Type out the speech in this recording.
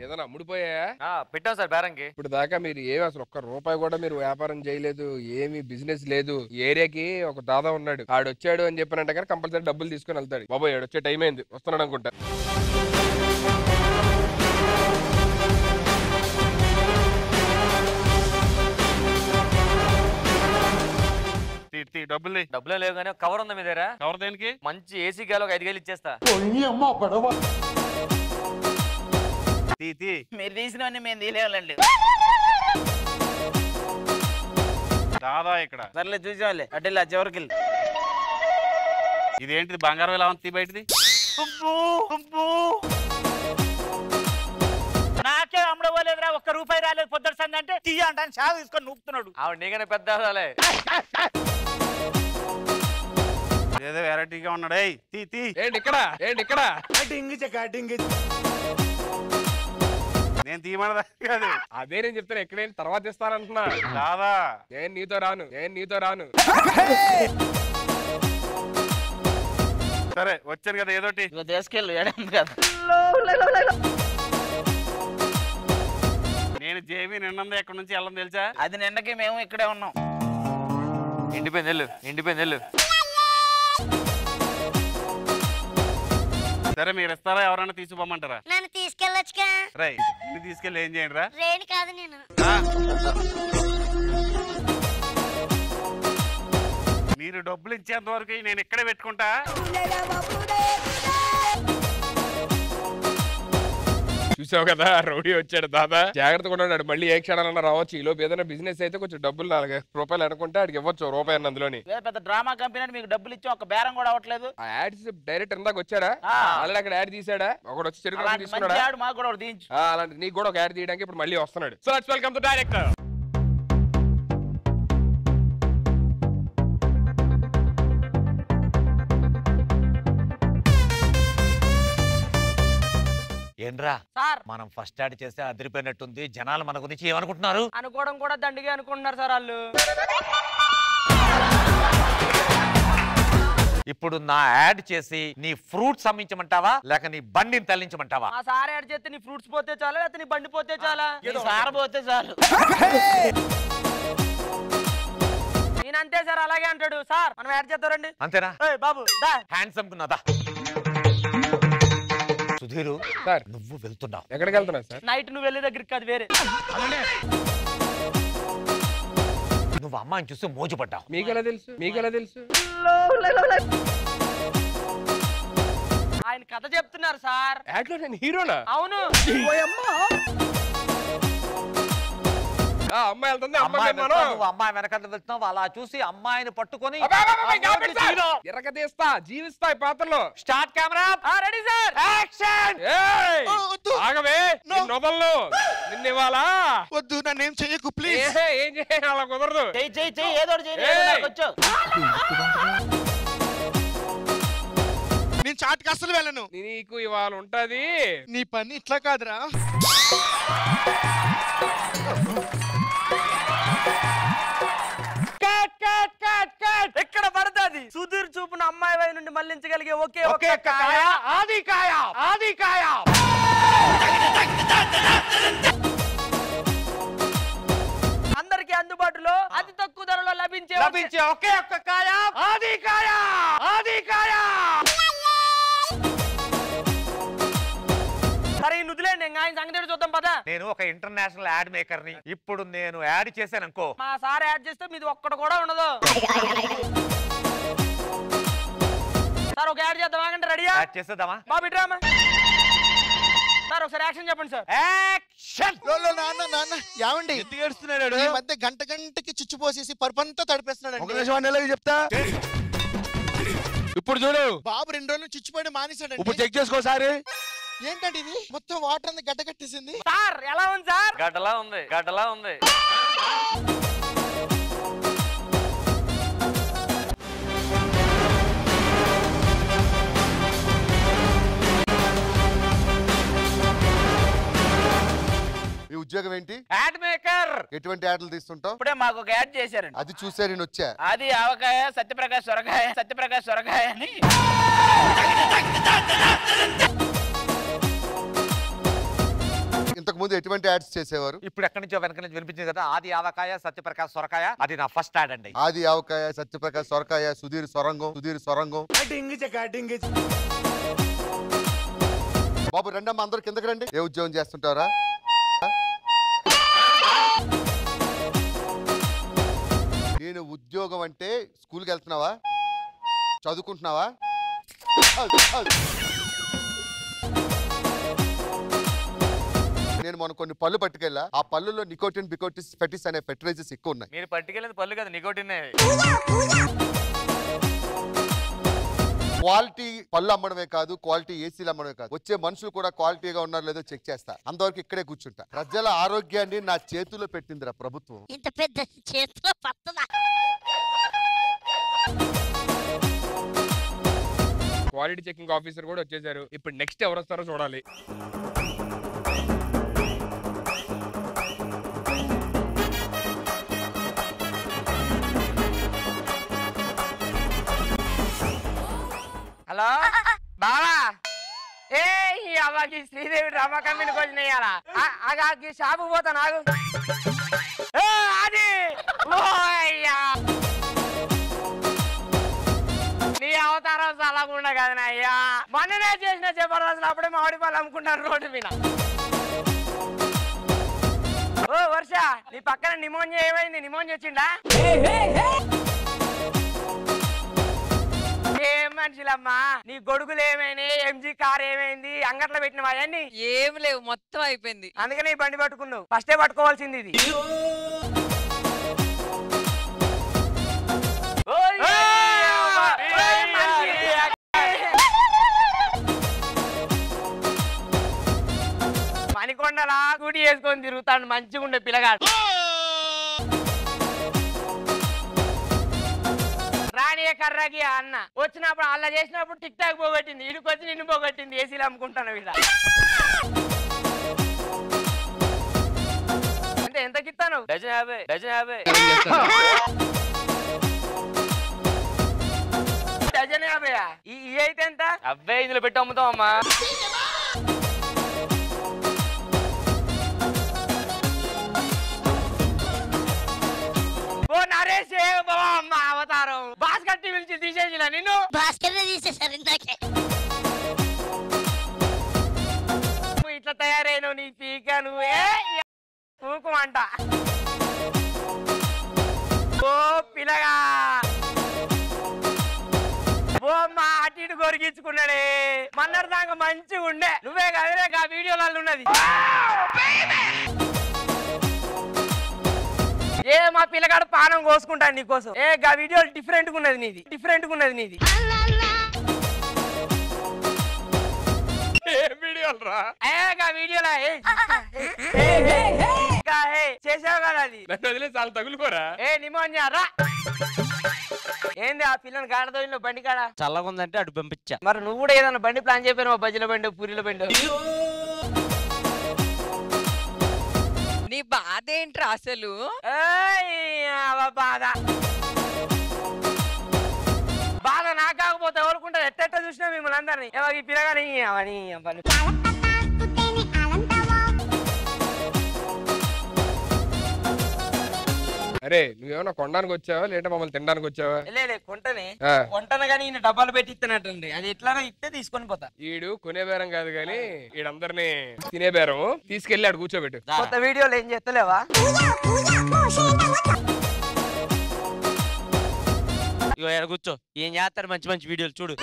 ఏదైనా అమ్ముడిపోయా? పెట్టాం సార్ బేరంకి. ఇప్పుడు దాకా మీరు ఏమి అసలు ఒక్క రూపాయి కూడా మీరు వ్యాపారం చేయలేదు, ఏమి బిజినెస్ లేదు. ఈ ఏరియాకి ఒక దాదా ఉన్నాడు, ఆడు వచ్చాడు అని చెప్పినంటే కానీ కంపల్సరీ డబ్బులు తీసుకుని వెళ్తాడు. బాబోయ్ ఆడు వచ్చే టైం అయింది, వస్తున్నాడు అనుకుంటా. డబ్బులే లేవు కానీ కవర్ ఉందా మీ దగ్గర? కవర్ దేనికి? మంచి ఏసీ గాలి ఒక 5,000 ఇచ్చేస్తా. మీరు తీసినవన్నీ మేము తీలేవాళ్ళండి. దాదా ఇక్కడ సర్లే చూసేవాళ్ళే అడ్డెళ్ళి చివరికి. ఇదేంటిది బంగారం ఎలా ఉంది బయటది? నాకే అమ్మడపోలేదురా, ఒక్క రూపాయి రాలేదు. పొద్దుట సంది అంటే తీయ అంటాను షాగు తీసుకొని నూపుతున్నాడు. ఆవిడ నీకనే పెద్ద ఏదో వెరైటీగా ఉన్నాడు. ఏంటి ఇక్కడ? ఏంటి ఇక్కడ? నేను తీయమన్నదా కాదు, అదే నేను చెప్తాను. ఎక్కడైనా తర్వాత ఇస్తానంటున్నా. దాదా నేను నీతో రాను, నేను నీతో రాను. సరే వచ్చాను కదా ఏదోటి తీసుకెళ్ళు ఏడాది కదా. నేను జేబీ నిన్నంది ఎక్కడి నుంచి వెళ్ళం తెలుసా? అది నిన్నకి మేము ఇక్కడే ఉన్నాం. ఎండిపోయింది వెళ్ళు, ఎండిపోయింది వెళ్ళు. సరే మీరు ఇస్తారా ఎవరైనా తీసుకుపోమంటారా? నన్ను తీసుకెళ్ళొచ్చుగా. రై తీసుకెళ్ళి ఏం చేయండి రా? రేణి కాదు నేను. మీరు డబ్బులు ఇచ్చేంత వరకు నేను ఇక్కడే పెట్టుకుంటా. చూసావు కదా, రౌడీ వచ్చాడు దాదా. జాగ్రత్తగా ఉన్నాడు, మళ్ళీ ఏ క్షణాలన్నా రావచ్చు. ఈ లోపు ఏదైనా బిజినెస్ అయితే కొంచెం డబ్బులు 4 రూపాయలు అనుకుంటే ఆడికి ఇవ్వచ్చు రూపాయి అందులోని. పెద్ద డ్రామా కంపెనీ మీకు డబ్బులు ఇచ్చి ఒక బేరం కూడా అవ్వట్లేదు. ఆ యాడ్స్ డైరెక్ట్ ఇందాక వచ్చాడా? ఆల్రెడీ అక్కడ యాడ్ తీసాడా? ఒకటి వచ్చి చెరుకు తీసుకున్నాడా? మాకు కూడా తీయించు. అలాంటి నీకు కూడా ఒక యాడ్ తీయడానికి ఇప్పుడు మళ్ళీ వస్తున్నాడు. So let's welcome to director. ఏంట్రా సార్, మనం ఫస్ట్ యాడ్ చేస్తే అదిరిపోయినట్టుంది. జనాలు మన గురించి ఏమనుకుంటున్నారు? అనుకోవడం కూడా దండిగా అనుకుంటున్నారు సార్ వాళ్ళు. ఇప్పుడు నా యాడ్ చేసి నీ ఫ్రూట్స్ అమ్మించమంటావా లేక నీ బండిని తల్లించమంటావా? ఆ సార్ యాడ్ చేస్తే నీ ఫ్రూట్స్ పోతే చాలా, లేకపోతే నీ బండి పోతే చాలా. సార్ పోతే చాలు. నేను అంతే సార్, అలాగే అంటాడు సార్. మనం యాడ్ చేద్దారండి. అంతేనా బాబు హ్యాండ్సమ్ కున్నదా? సుధీరు సార్ నువ్వు వెళ్తున్నావు. ఎక్కడికి వెళ్తున్నా సార్? నైట్ నువ్వు వెళ్ళే దగ్గరికి కాదు, వేరే. నువ్వు అమ్మాయిని చూసి మోజుపడ్డావు. మీకెలా తెలుసు? మీకెలా తెలుసు? ఆయన కథ చెప్తున్నారు సార్. యాడ్ లో నేను హీరోనా? అవును. అమ్మాయి వెళ్తుంది, నువ్వు అమ్మాయి వెనకాల వెళ్తున్నావు. అలా చూసి అమ్మాయిని పట్టుకొని ఎరగదీస్తా, జీవిస్తా ఈ పాత్రలో. Start camera ready sir, action. ఆగవే, నొదల్లో నిన్ను ఇవ్వాలా? వద్దు, నన్నేం చెయ్యకు ప్లీజ్. ఏం చేయాలి? అలా కుదరదు. చెయ్యి ఏదో చెయ్యి. నేను చాటుకి అసలు వెళ్ళను. నీకు ఇవాళ ఉంటది. నీ పని ఇట్లా కాదురా. ఎక్కడ పడుతుంది? సుధీర్ చూపున అమ్మాయి వై నుండి మళ్లించగలిగే ఒకే ఒకే కాయ ఆది కాయ. ఆది కాయ అందరికి అందుబాటులో అతి తక్కువ ధరలో లభించే ఒకే ఒక్క కాయ ఆది కాయ. ఆది కాయ. సరే నుదిలేండి, ఆయన సంగతి చూద్దాం పదా. నేను ఒక ఇంటర్నేషనల్ యాడ్ మేకర్ ని. ఇప్పుడు నేను యాడ్ చేశాను అనుకో, మా సార్ యాడ్ చేస్తే మీది ఒక్కడు కూడా ఉండదు. సార్ ఒక యాడ్ చేద్దాం, ఆగండి. రెడీయా? యాడ్ చేసేద్దామా? బాబు డ్రామా సార్, ఒకసారి యాక్షన్ చెప్పండి సార్. యాక్షన్. నాన్న ఏమండి ఏడుస్తున్నాడు? ఈ మధ్య గంటకి చుచ్చిపోసేసి పరుపంతా తడిపేస్తున్నాడు. చెప్తా. ఇప్పుడు చూడు బాబు 2 రోజులు చిచ్చుపడి మానేశాడు. ఇప్పుడు చెక్ చేసుకోసారి. ఏంటంటే ఇది మొత్తం వాటర్ అంతా గడ్డ కట్టేసింది. సార్ ఎలా ఉంది సార్? గడ్డలా ఉంది, గడ్డలా ఉంది. ఈ ఉద్యోగం ఏంటి? Add maker. ఎటువంటి యాడ్లు తీస్తుంటావు? ఇప్పుడే మాకు ఒక యాడ్ చేశారండి. అది చూసే నేను వచ్చా. అది ఆవకాయ, సత్యప్రకాశ్ సొరకాయ అని. ఇంతకు ముందు ఎటువంటి యాడ్స్ చేసేవారు? ఇప్పుడు ఎక్కడి నుంచో వెనక నుంచి వినిపించింది కదా, ఆది ఆవకాయ సత్యప్రకాశ్ సొరకాయ, అది నా ఫస్ట్ యాడ్ అండి. ఆది ఆవకాయ, సత్యప్రకాశ్ సొరకాయ, సుధీర్ సొరంగం. బాబు రండమ్మా, అందరు కిందకి రండి. ఏ ఉద్యోగం చేస్తుంటారా? నేను ఉద్యోగం అంటే స్కూల్కి వెళ్తున్నావా, చదువుకుంటున్నావా? నేను మొన్న కొన్ని పళ్ళు పట్టుకెళ్ళా, ఆ పళ్ళులో నికోటిన్ బికోటిస్ ఫెటిస్ అనే ఫెర్టిలైజర్స్ ఎక్కువ ఉన్నాయి. మీరు పట్టుకెళ్ళేది పళ్ళు కదా, నికోటిన్. క్వాలిటీ పళ్ళు అమ్మడమే కాదు, క్వాలిటీ ఏసీలు అమ్మడమే కాదు, వచ్చే మనుషులు కూడా క్వాలిటీగా ఉన్నారు లేదో చెక్ చేస్తా. అంతవరకు ఇక్కడే కూర్చుంటా. ప్రజల ఆరోగ్యాన్ని నా చేతిలో పెట్టిందిరా ప్రభుత్వం. ఇంత పెద్ద చేతిలో పత్తదా? క్వాలిటీ చెకింగ్ ఆఫీసర్ కూడా వచ్చేసారు. ఇప్పుడు నెక్స్ట్ ఎవరు వస్తారో చూడాలి. హలో బావా, ఏ అవ్వకి శ్రీదేవి డ్రామా కంపెనీకి వచ్చినాయాలా? ఆగాకి షాపు పోతా నాకు. అది నీ అవతారం చల్లకుండా కదా అయ్యా. మొన్ననే చేసిన జబర్దస్త్ అప్పుడే మామిడి పళ్ళు అమ్ముకుంటాను రోడ్డు మీద. ఓ వర్ష, నీ పక్కన నిమోనియా ఏమైంది? నిమోనియా వచ్చిందా? ఏం మనుషులమ్మా, నీ గొడుగులు ఏమైనాయి? ఎంజీ కార్ ఏమైంది? అంగట్లో పెట్టినవా అవన్నీ? ఏం లేవు, మొత్తం అయిపోయింది. అందుకని ఈ బండి పట్టుకున్నావు. ఫస్టే పట్టుకోవాల్సింది ఇది. మణికొండలా గుడి వేసుకొని తిరుగుతాడు మంచిగా ఉండే పిల్లగాడు. రాణియ కర్రకి అన్న వచ్చినప్పుడు అలా చేసినప్పుడు టిక్ టాక్ పోగొట్టింది, ఇడికి వచ్చి నిన్ను పోగొట్టింది. ఏసీలు అమ్ముకుంటాను వీళ్ళ. అంటే ఎంతకి ఇస్తాను? Dozen 50, dozen 50. డజన్ 50. ఈ అయితే ఎంత? 50 ఇందులో పెట్టి అమ్ముతాం అమ్మా. ఓ నరేష్, అమ్మ అవతారం భాస్కర్ టీవీ నుంచి తీసేసిన నిన్ను. భాస్కర్ తీసేసారు ఇందాకే. ఇట్లా తయారైన నీ పీక నువ్వే ఊకుమంట. ఓ పిల్లగా, ఓ మా అటు ఇటు గొరిగించుకున్నాడే. మన్నర్ దాకా మంచిగా ఉండే. నువ్వే కదలే ఆ వీడియోలలో ఉన్నది. ఏ మా పిల్లగాడు పానం కోసుకుంటాను నీకోసం. ఏ గా వీడియో డిఫరెంట్ గా ఉన్నది నీది, డిఫరెంట్ గా ఉన్నది నీది. వీడియోలు రా వీడియోలా చేసావు కదా అది. నన్ను వదిలే చాలా తగులుకోరా. ఏ నిమోనియా రా. ఏంది ఆ పిల్లని గాడదో బండి కాడ చల్లగా ఉందంటే అటు పంపించా. మరి నువ్వు కూడా ఏదైనా బండి ప్లాన్ చెప్పాను, బజ్జీల బండి పూరీల బండి. నీ బాధ ఏంట్రా అసలు? బాధ బాధ నా కాకపోతే ఎవరుకుంటారు? ఎట్ట చూసినా మిమ్మల్ని అందరినీ. ఈ పిల్లగాని అవని అరే నువ్వేమన్నా కొనడానికి వచ్చావా లేదంటే మమ్మల్ని తినడానికి వచ్చావా? లే కొంటనే కొంటను కానీ ఈయన డబ్బాలు పెట్టి ఇస్తానటండి. అది ఎట్లానో ఇస్తే తీసుకొని పోతా. ఈడు కొనే బేరం కాదు కానీ ఈడందరినీ తినే బేరం. తీసుకెళ్లి ఆడు కూర్చోబెట్టు. కొత్త వీడియోలు ఏం చేస్తలేవా? ఇగో కూర్చో, ఏం చేస్తారు మంచి మంచి వీడియోలు చూడు.